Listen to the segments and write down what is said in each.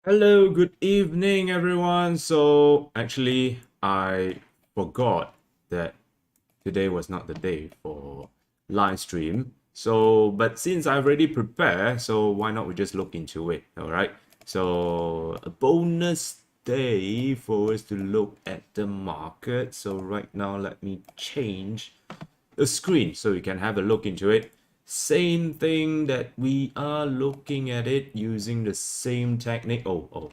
Hello, good evening, everyone. So, actually, I forgot that today was not the day for live stream. So, but since I've already prepared, so why not we just look into it? All right. So, a bonus day for us to look at the market. So, right now, let me change the screen so you can have a look into it. Same thing that we are looking at it using the same technique. Whoa,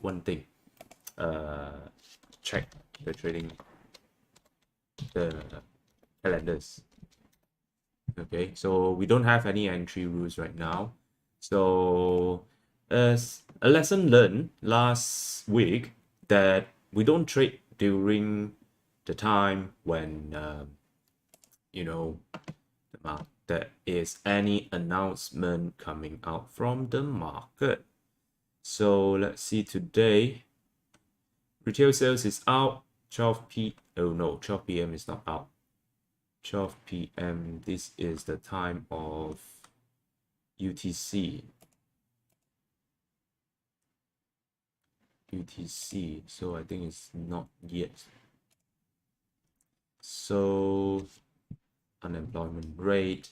one thing. Check the trading, the calendars. Okay, so we don't have any entry rules right now. So, as a lesson learned last week, that we don't trade during the time when you know there is any announcement coming out from the market. So let's see today. Retail sales is out. 12 p. Oh no, 12 p.m. is not out. 12 p.m. This is the time of UTC. UTC. So I think it's not yet. So unemployment rate.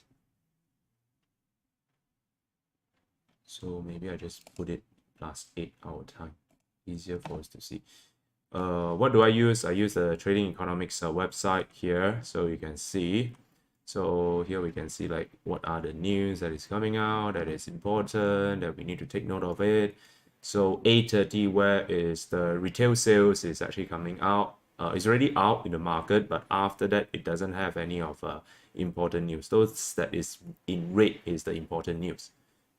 So maybe I just put it plus 8 hour time. Easier for us to see. What do I use? I use the Trading Economics website here, so you can see. So here we can see like what are the news that is coming out that is important that we need to take note of it. So 8:30, where is the retail sales is actually coming out. It's already out in the market, but after that it doesn't have any of important news. Those that is in red is the important news.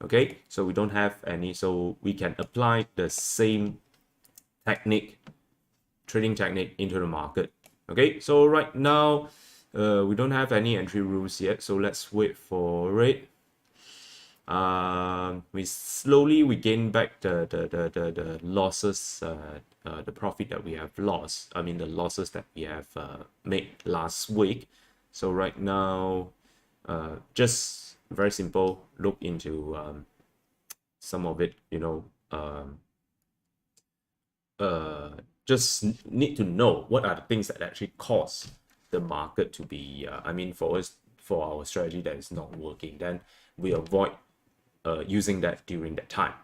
Okay, so we don't have any, so we can apply the same technique, trading technique into the market. Okay, so right now we don't have any entry rules yet, so let's wait for it. We gain back the losses, the profit that we have lost. I mean the losses that we have made last week. So right now, just very simple, look into some of it. Just need to know what are the things that actually cause the market to be I mean, for us, for our strategy that is not working, then we avoid using that during that time.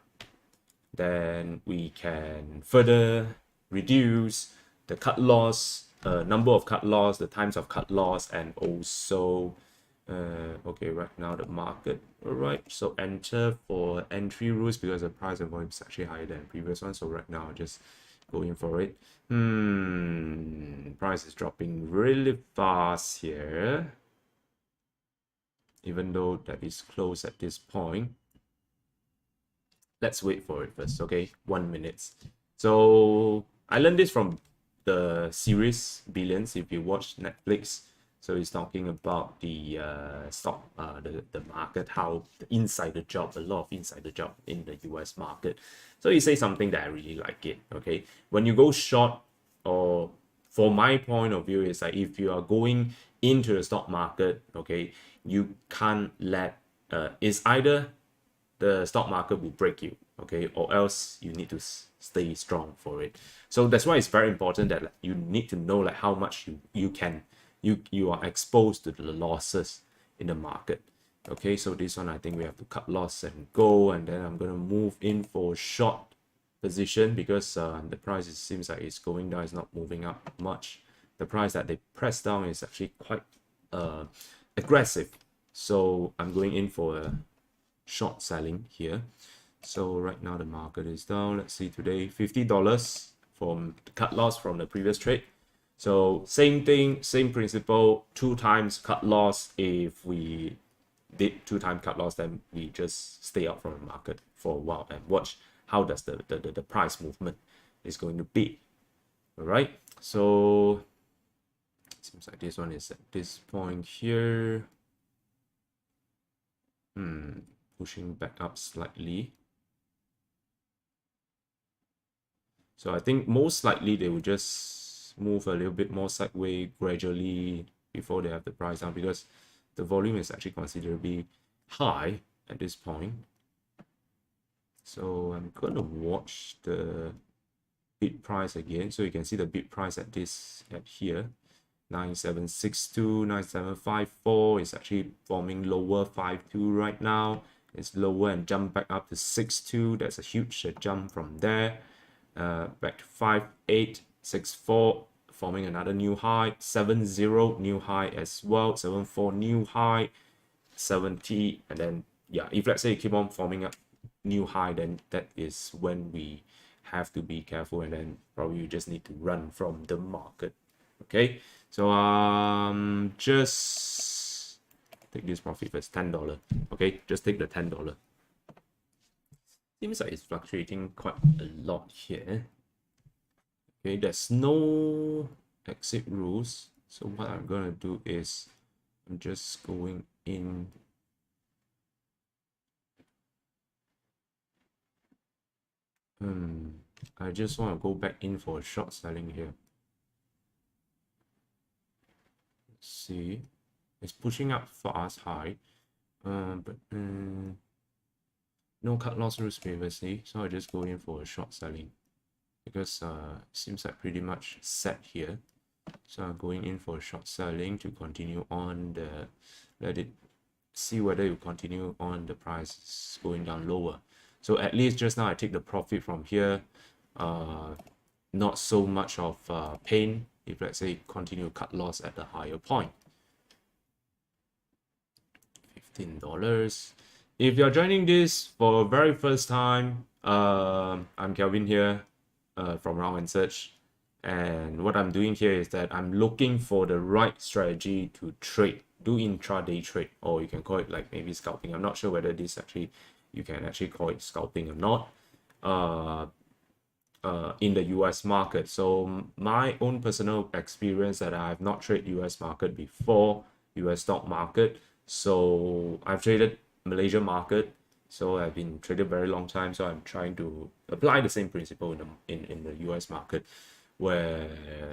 Then we can further reduce the cut loss, number of cut loss, the times of cut loss, and also okay, right now the market. All right, so enter for entry rules because the price and volume is actually higher than previous one. So right now, just going for it. Price is dropping really fast here, even though that is close at this point. Let's wait for it first, okay? 1 minute. So I learned this from the series Billions. If you watch Netflix, so he's talking about the stock, the market, how the insider job, a lot of insider job in the US market. So he says something that I really like it. Okay, when you go short, or for my point of view, is like if you are going into the stock market, okay, you can't let it's either the stock market will break you, okay, or else you need to stay strong for it. So that's why it's very important that you need to know like how much you are exposed to the losses in the market. Okay, so this one I think we have to cut loss and go, and then I'm gonna move in for short position because the price, it seems like it's going down, it's not moving up much. The price that they press down is actually quite aggressive, so I'm going in for a short selling here. So right now the market is down. Let's see today, $50 from the cut loss from the previous trade. So same thing, same principle, 2 times cut loss. If we did 2 times cut loss, then we just stay out from the market for a while and watch how does the price movement is going to be. All right, so it seems like this one is at this point here. Pushing back up slightly. So I think most likely they will just move a little bit more sideways gradually before they have the price down, because the volume is actually considerably high at this point. So I'm gonna watch the bid price again. So you can see the bid price at here, 9762, 9754 is actually forming lower 52 right now. It's lower and jump back up to 62. That's a huge jump from there. Back to 5864, forming another new high. 70 new high as well. 74 new high. 70, and then yeah, if let's say you keep on forming up new high, then that is when we have to be careful, and then probably you just need to run from the market. Okay, so just take this profit first, $10. Okay, just take the $10. Seems like it's fluctuating quite a lot here. Okay, there's no exit rules, so what I'm gonna do is I'm just going in. I just want to go back in for a short selling here. Let's see, it's pushing up fast high, but no cut loss rules previously, so I just go in for a short selling because seems like pretty much set here. So I'm going in for a short selling to continue on the, let it see whether you continue on the price going down lower. So at least just now I take the profit from here, not so much of pain if let's say continue cut loss at the higher point. $15. If you're joining this for the very first time, I'm Kelvin here from Round and Search, and what I'm doing here is that I'm looking for the right strategy to trade, do intraday trade, or you can call it like maybe scalping. I'm not sure whether this actually you can actually call it scalping or not in the US market. So my own personal experience that I have not traded US market before, US stock market. So I've traded Malaysia market, so I've been traded very long time, so I'm trying to apply the same principle in the US market, where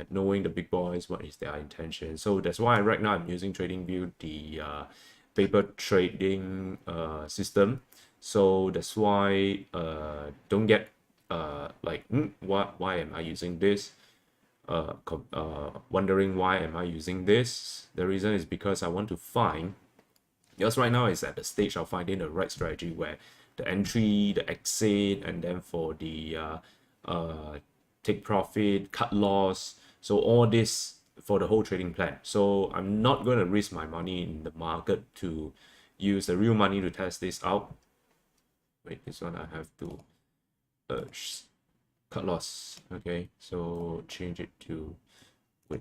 knowing the big boys what is their intention. So that's why right now I'm using TradingView, the paper trading system. So that's why don't get like why am I using this, wondering why am I using this. The reason is because I want to find, because right now it's at the stage of finding the right strategy where the entry, the exit, and then for the take profit, cut loss, so all this for the whole trading plan. So I'm not going to risk my money in the market to use the real money to test this out. Wait, this one I have to cut loss. Okay, so change it to, wait,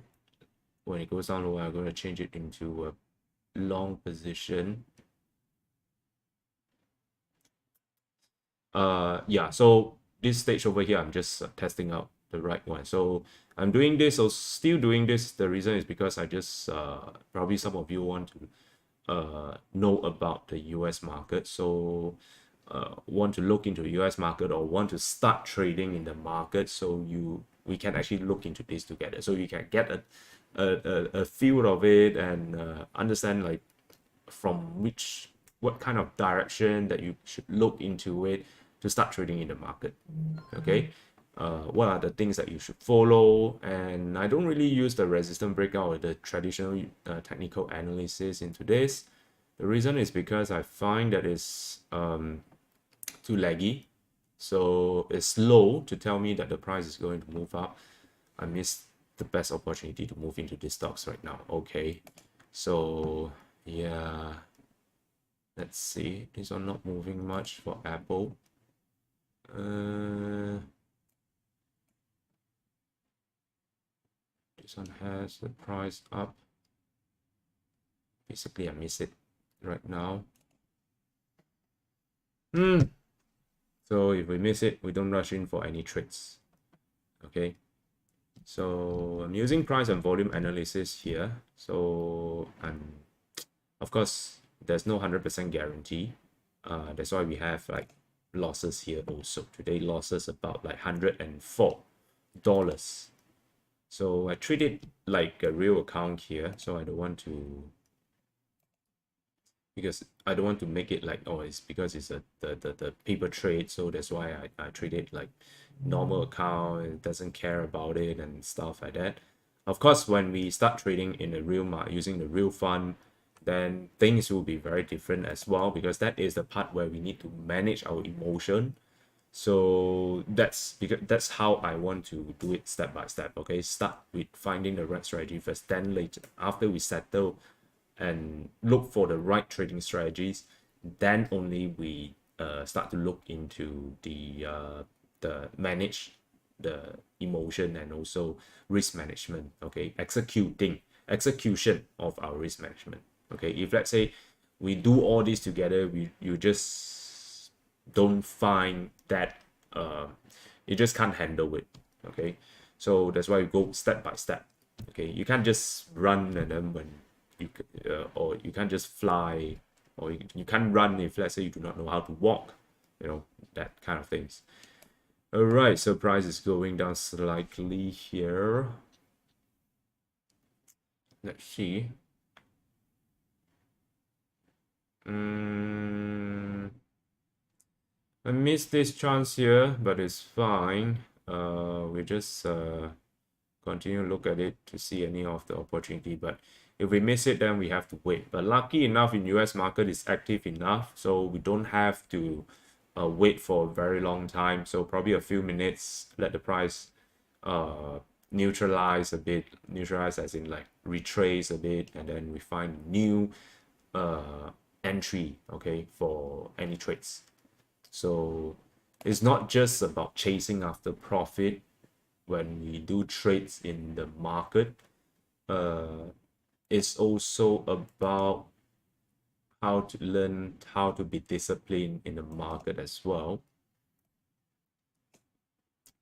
when it goes down lower, I'm going to change it into a long position. Yeah, so this stage over here, I'm just testing out the right one. So I'm doing this, so still doing this. The reason is because I just probably some of you want to know about the US market, so want to look into the US market or want to start trading in the market, so we can actually look into this together, so you can get a feel of it and understand like from what kind of direction that you should look into it to start trading in the market. Okay, what are the things that you should follow? And I don't really use the resistance breakout or the traditional technical analysis into this. The reason is because I find that it's too laggy, so it's slow to tell me that the price is going to move up. I missed the best opportunity to move into these stocks right now. Okay, so yeah, let's see, these are not moving much for Apple. This one has the price up. Basically, I miss it right now. So if we miss it, we don't rush in for any trades. Okay, so I'm using price and volume analysis here. So of course, there's no 100% guarantee. That's why we have like losses here also. Today losses about like $104. So I treat it like a real account here, so I don't want to because I don't want to make it like, oh, it's because it's the paper trade, so that's why I treat it like normal account, it doesn't care about it and stuff like that. Of course, when we start trading in the real market using the real fund, then things will be very different as well, because that is the part where we need to manage our emotion. So that's how I want to do it step by step. Okay, start with finding the right strategy first, then later, after we settle and look for the right trading strategies, then only we start to look into the manage the emotion and also risk management. Okay, execution of our risk management. Okay, if let's say we do all this together, you just don't find that you just can't handle it. Okay, so that's why you go step by step. Okay, you can't just run and then when you or you can't just fly, or you can't run if let's say you do not know how to walk, that kind of things. All right, so price is going down slightly here. Let's see. I missed this chance here, but it's fine. We just continue to look at it to see any of the opportunity, but if we miss it, then we have to wait. But lucky enough, in US market is active enough, so we don't have to wait for a very long time. So probably a few minutes, let the price neutralize a bit, neutralize as in like retrace a bit, and then we find new entry, okay, for any trades. So it's not just about chasing after profit when we do trades in the market. It's also about how to learn how to be disciplined in the market as well.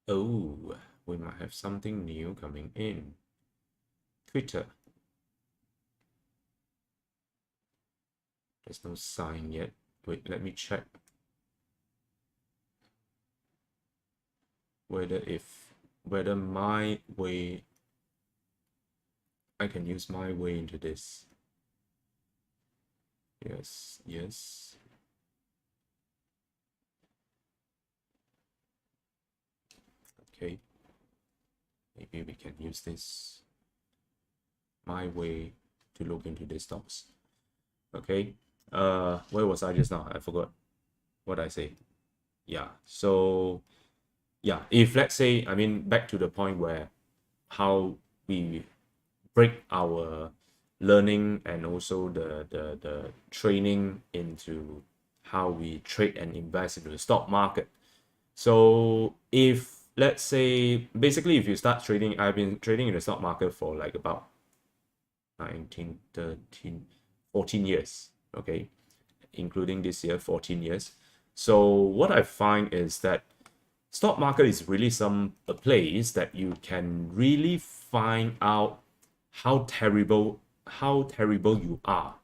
Oh, we might have something new coming in. Twitter. There's no sign yet. Wait, let me check whether my way, I can use my way into this. Yes. Okay. Maybe we can use this my way to look into these stocks. Okay. Where was I just now? I forgot what I say. Yeah. So yeah, if let's say, I mean, back to the point where how we break our learning and also the training into how we trade and invest into the stock market. So if let's say, basically, if you start trading, I've been trading in the stock market for like about 19, 13, 14 years, okay, including this year, 14 years. So what I find is that stock market is really a place that you can really find out how terrible you are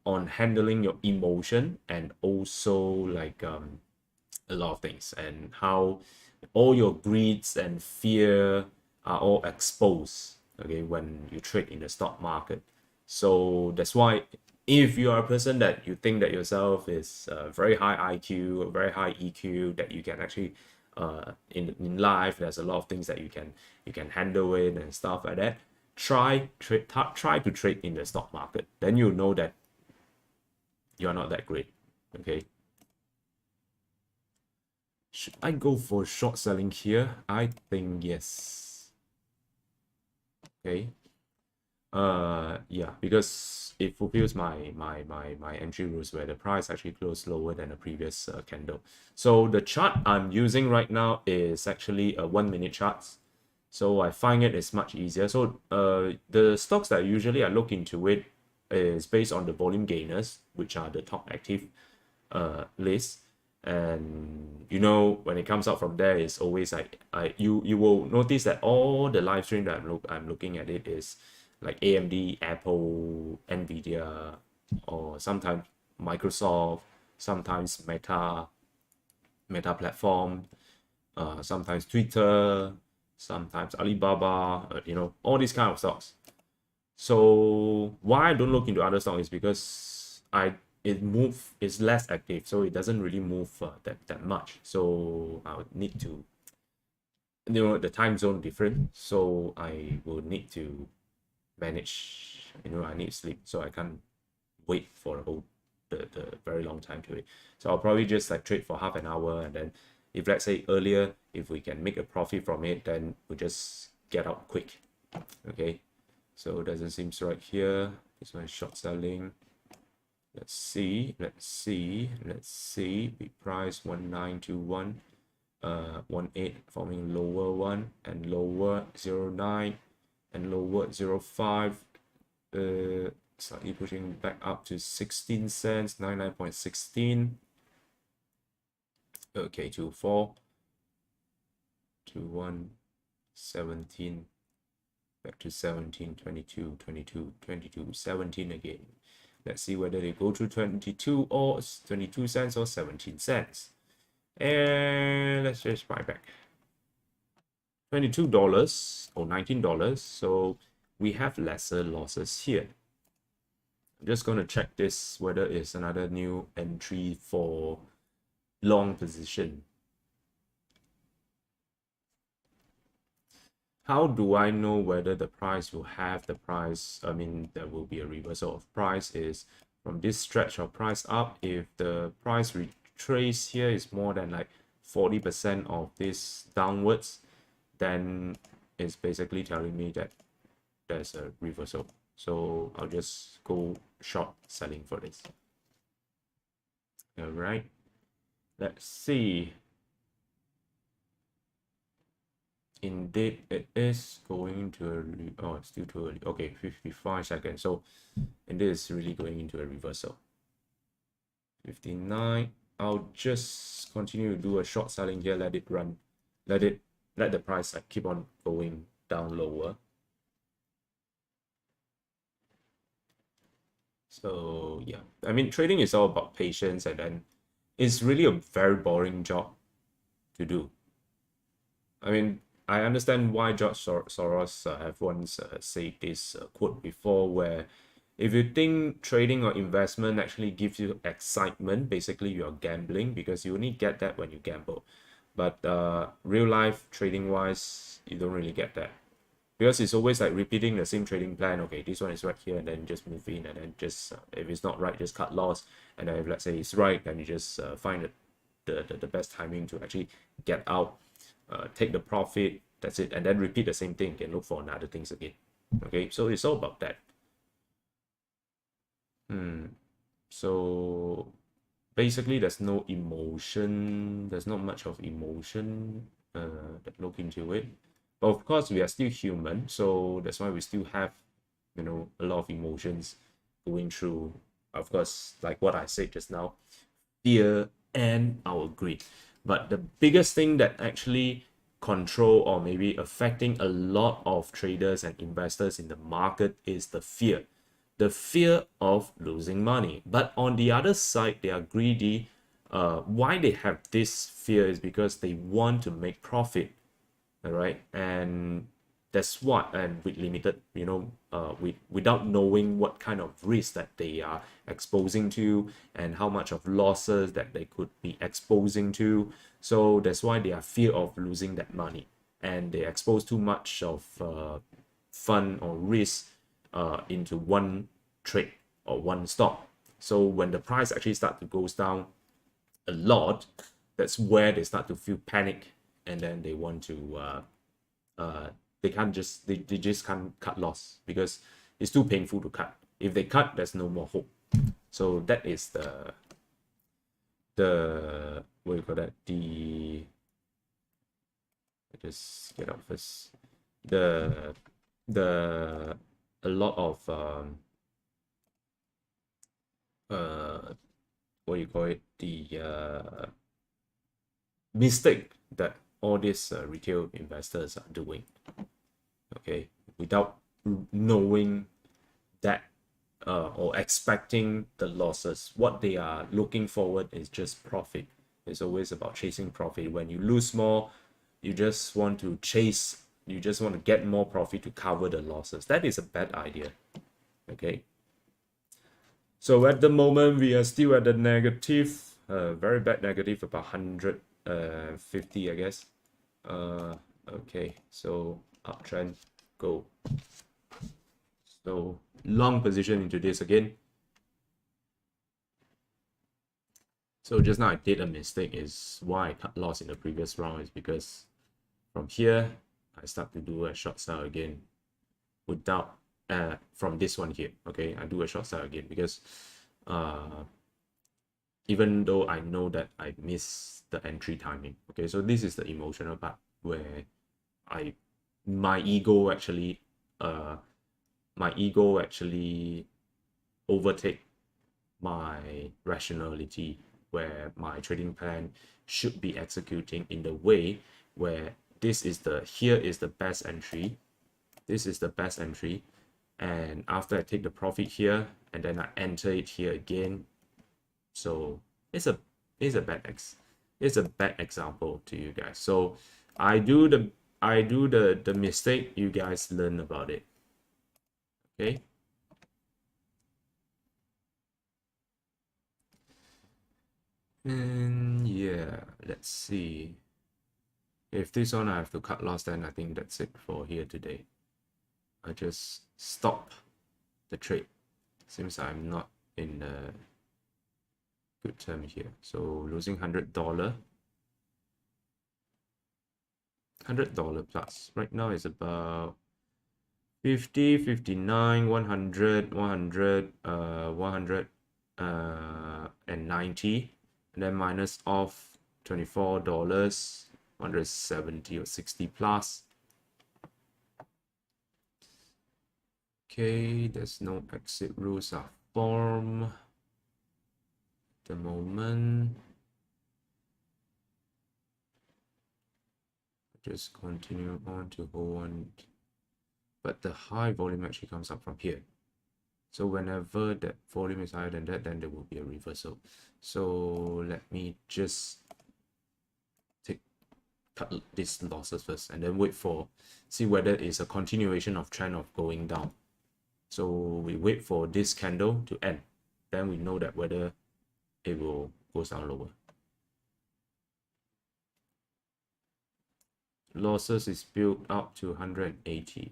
on handling your emotion, and also like a lot of things, and how all your greeds and fear are all exposed, okay, when you trade in the stock market. So that's why if you are a person that you think that yourself is very high IQ, very high EQ, that you can actually in life there's a lot of things that you can handle it and stuff like that, try to trade in the stock market, then you'll know that you are not that great. Okay, should I go for short selling here? I think yes. Okay. Yeah, because it fulfills my entry rules where the price actually closed lower than the previous candle. So the chart I'm using right now is actually a 1 minute chart. So I find it is much easier. So the stocks that usually I look into it is based on the volume gainers, which are the top active list. And when it comes out from there, it's always like you will notice that all the live stream that I'm looking at it is like AMD, Apple, Nvidia, or sometimes Microsoft, sometimes Meta platform, sometimes Twitter, sometimes Alibaba, all these kind of stocks. So why I don't look into other stock is because it's less active, so it doesn't really move that much. So I would need to, the time zone different, so I will need to manage. I need sleep, so I can't wait for the very long time to it. So I'll probably just like trade for half an hour, and then if let's say earlier, if we can make a profit from it, then we'll just get out quick. Okay, so it doesn't seem right here. This one is short selling. Let's see. We price 1921, 18 forming lower one and lower 09 and lower 05. Slightly pushing back up to 16 cents, 99.16. Okay, 24, 21, 17, back to 17, 22, 22, 22, 17 again. Let's see whether they go through 22 or 22 cents or 17 cents. And let's just buy back. $22 or $19. So we have lesser losses here. I'm just going to check this whether it's another new entry for long position. How do I know whether the price will have the price? I mean, there will be a reversal of price is from this stretch of price up. If the price retrace here is more than like 40% of this downwards, then it's basically telling me that there's a reversal. So I'll just go short selling for this. All right, let's see. Indeed, it is going to it's still too early. Okay, 55 seconds. So indeed, it's really going into a reversal. 59. I'll just continue to do a short selling here. Let it run. Let the price like keep on going down lower. So yeah, I mean, trading is all about patience, and then it's really a very boring job to do. I mean, I understand why George Soros have once said this quote before, where if you think trading or investment actually gives you excitement, basically you're gambling, because you only get that when you gamble. But real life trading wise, you don't really get that, because it's always like repeating the same trading plan. Okay, this one is right here, and then just move in, and then just if it's not right, just cut loss, and then if let's say it's right, then you just find the best timing to actually get out, take the profit, that's it, and then repeat the same thing and look for another things again. Okay, so it's all about that. So basically there's no emotion, there's not much of emotion that look into it, but of course we are still human, so that's why we still have a lot of emotions going through. Of course, like what I said just now, fear and our greed. But the biggest thing that actually control or maybe affecting a lot of traders and investors in the market is the fear of losing money. But on the other side, they are greedy. Why they have this fear is because they want to make profit. All right, and that's what, and with limited, without knowing what kind of risk that they are exposing to and how much of losses that they could be exposing to. So that's why they are fear of losing that money, and they expose too much of fun or risk into one trade or one stock. So when the price actually start to goes down a lot, that's where they start to feel panic, and then they want to they just can't cut loss because it's too painful to cut. If they cut, there's no more hope. So that is the what do you call that, just get out first, the a lot of what do you call it, the mistake that all these retail investors are doing, okay, without knowing that or expecting the losses. What they are looking forward is just profit. It's always about chasing profit. When you lose more, you just want to chase, you just want to get more profit to cover the losses. That is a bad idea. Okay, so at the moment we are still at the negative, very bad negative, about 150, I guess. Okay, so uptrend, go. So long position into this again. So just now I did a mistake, is why I cut loss in the previous round is because from here I start to do a short sell again without from this one here. Okay, I do a short sell again because even though I know that I missed the entry timing. Okay, so this is the emotional part where I my ego actually uh my ego actually overtake my rationality, where my trading plan should be executing in the way where here is the best entry, this is the best entry, and after I take the profit here and then I enter it here again. So it's a it's a bad example to you guys. So I do the mistake, you guys learn about it. Okay, and yeah, let's see. If this one I have to cut loss, then I think that's it for here today. I just stop the trade. Seems I'm not in a good term here. So losing $100. $100 plus. Right now is about 50, 59, 100, 100, 100, and 90. And then minus off $24, 170 or 60 plus. Okay, there's no exit rules are formed at the moment. Just continue on to hold on, but the high volume actually comes up from here. So whenever that volume is higher than that, then there will be a reversal. So let me just cut these losses first and then wait for, see whether it's a continuation of trend of going down. So we wait for this candle to end, then we know that whether it will go down lower. Losses is built up to 180.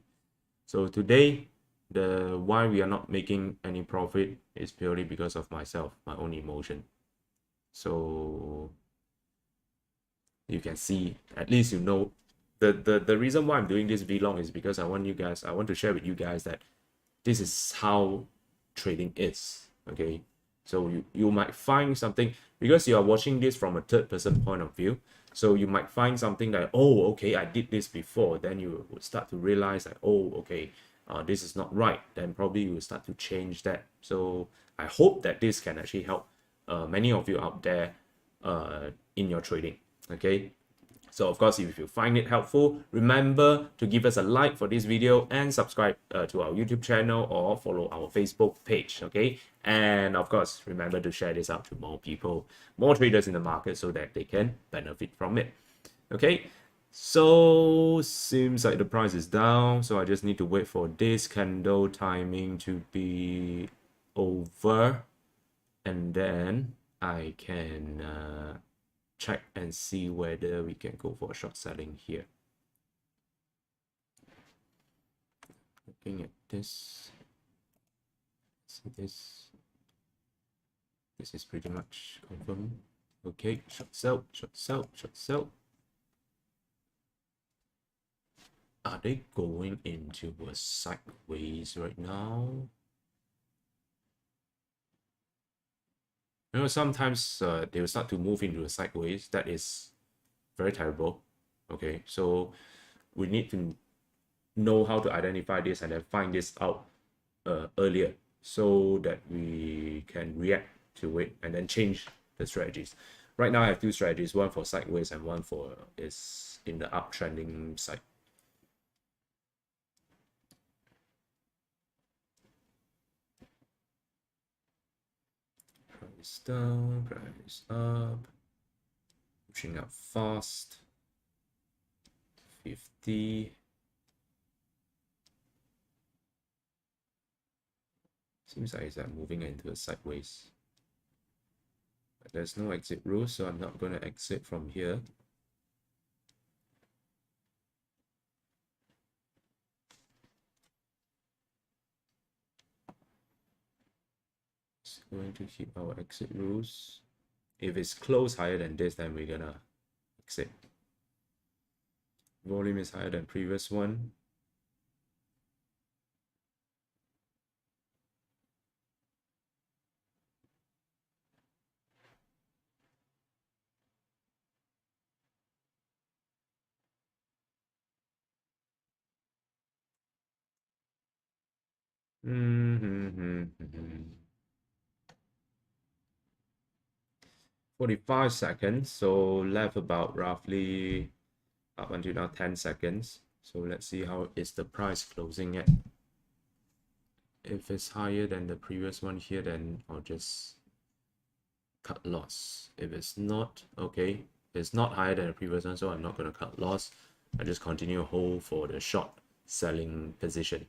So today, the why we are not making any profit is purely because of myself, my own emotion. So you can see, at least you know, the reason why I'm doing this vlog is because I want to share with you guys that this is how trading is. Okay, so you might find something, because you are watching this from a third person point of view, so you might find something that, oh, okay, I did this before, then you would start to realize that, oh, okay, this is not right, then probably you will start to change that. So I hope that this can actually help many of you out there in your trading. Okay, so of course, if you find it helpful, remember to give us a like for this video and subscribe to our YouTube channel or follow our Facebook page. Okay, and of course, remember to share this out to more people, more traders in the market, so that they can benefit from it. Okay, so seems like the price is down, so I just need to wait for this candle timing to be over, and then I can check and see whether we can go for short selling here. Looking at this, see this is pretty much confirmed. Okay, short sell, short sell, short sell. Are they going into a sideways right now? You know, sometimes they will start to move into a sideways. That is very terrible. Okay, so we need to know how to identify this and then find this out earlier, so that we can react to it and then change the strategies. Right now I have two strategies, one for sideways and one for is in the uptrending side. Price down, price up, pushing up fast. 50. Seems like it's moving into a sideways. But there's no exit rule, so I'm not going to exit from here. It's going to keep our exit rules. If it's close higher than this, then we're gonna exit. Volume is higher than previous one. Mm-hmm. 45 seconds, so left about roughly up until now 10 seconds. So let's see how is the price closing at. If it's higher than the previous one here, then I'll just cut loss. If it's not, okay, it's not higher than the previous one, so I'm not going to cut loss. I just continue hold for the short selling position.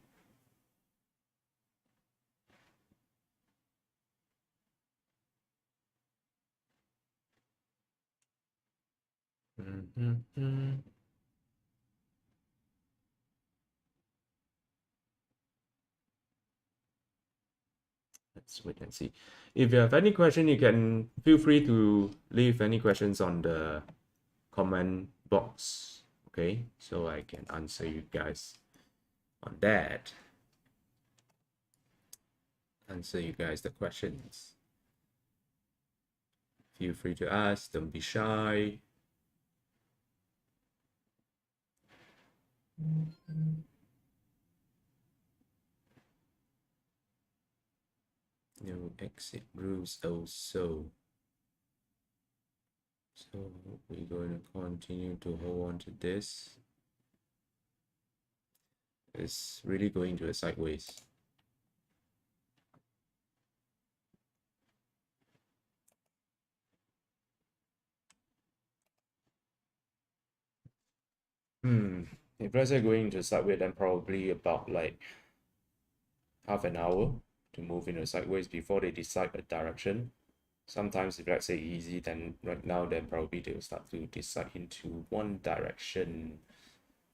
Let's wait and see. If you have any question, you can feel free to leave any questions on the comment box. Okay, so I can answer you guys on that. Answer you guys the questions. Feel free to ask, don't be shy. No exit rules also. So we're going to continue to hold on to this. It's really going to a sideways. If let's say going to sideways, then probably about like half an hour to move in a sideways before they decide a direction. Sometimes if let's say easy, then right now then probably they'll start to decide into one direction,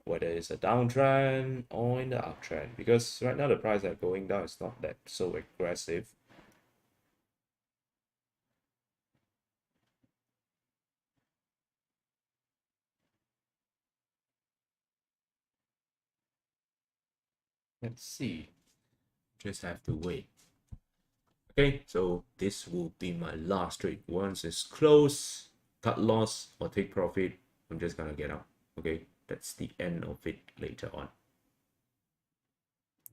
whether it's a downtrend or in the uptrend, because right now the price are going down, it's not that so aggressive. Let's see, just have to wait. Okay, so this will be my last trade. Once it's close, cut loss or take profit, I'm just gonna get out. Okay, that's the end of it later on.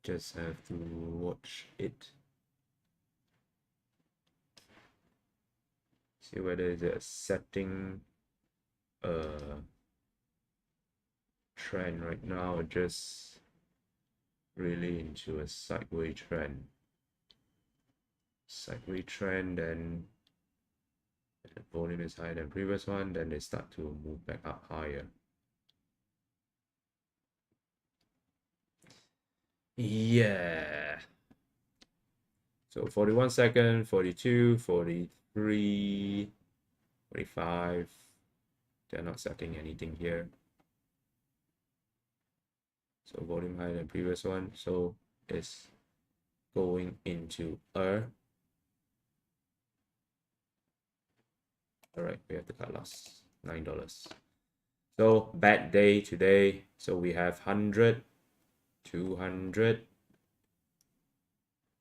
Just have to watch it. See whether it's a setting trend right now, or just really into a sideways trend. Sideways trend, then the volume is higher than previous one, then they start to move back up higher. Yeah. So 41 second, 42, 43, 45. They're not setting anything here. So volume higher than previous one. So it's going into a. All right, we have to cut loss, $9. So bad day today. So we have 100, 200,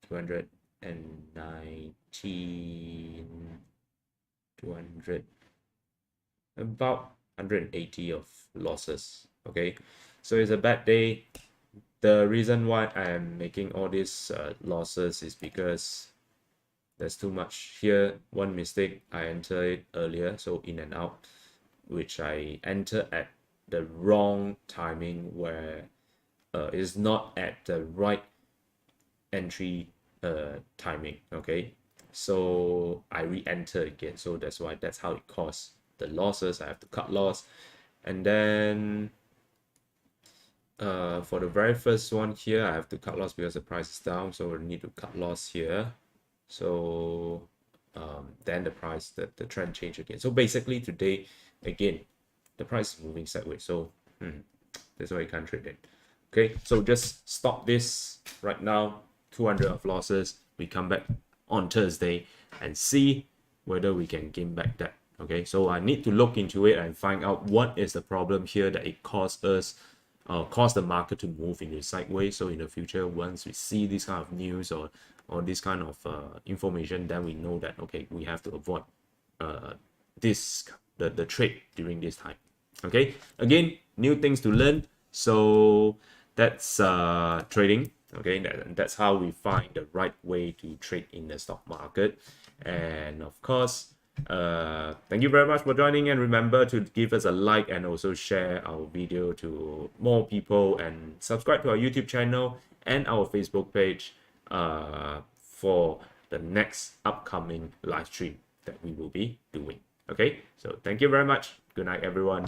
219, 200, about 180 of losses. Okay, so it's a bad day. The reason why I'm making all these losses is because there's too much here. One mistake, I entered it earlier, so in and out, which I enter at the wrong timing, where is not at the right entry timing. Okay, so I re-enter again, so that's how it caused the losses. I have to cut loss, and then For the very first one here, I have to cut loss because the price is down, so I need to cut loss here. So then the price, the trend change again. So basically today, again, the price is moving sideways. So that's why you can't trade it. Okay, so just stop this right now. 200 of losses. We come back on Thursday and see whether we can gain back that. Okay, so I need to look into it and find out what is the problem here that it caused us, cause the market to move in a sideways. So in the future, once we see this kind of news or this kind of information, then we know that okay, we have to avoid this the trade during this time. Okay, again, new things to learn. So that's trading. Okay, that's how we find the right way to trade in the stock market. And of course, thank you very much for joining, and remember to give us a like and also share our video to more people, and subscribe to our YouTube channel and our Facebook page for the next upcoming live stream that we will be doing. Okay, so thank you very much. Good night, everyone.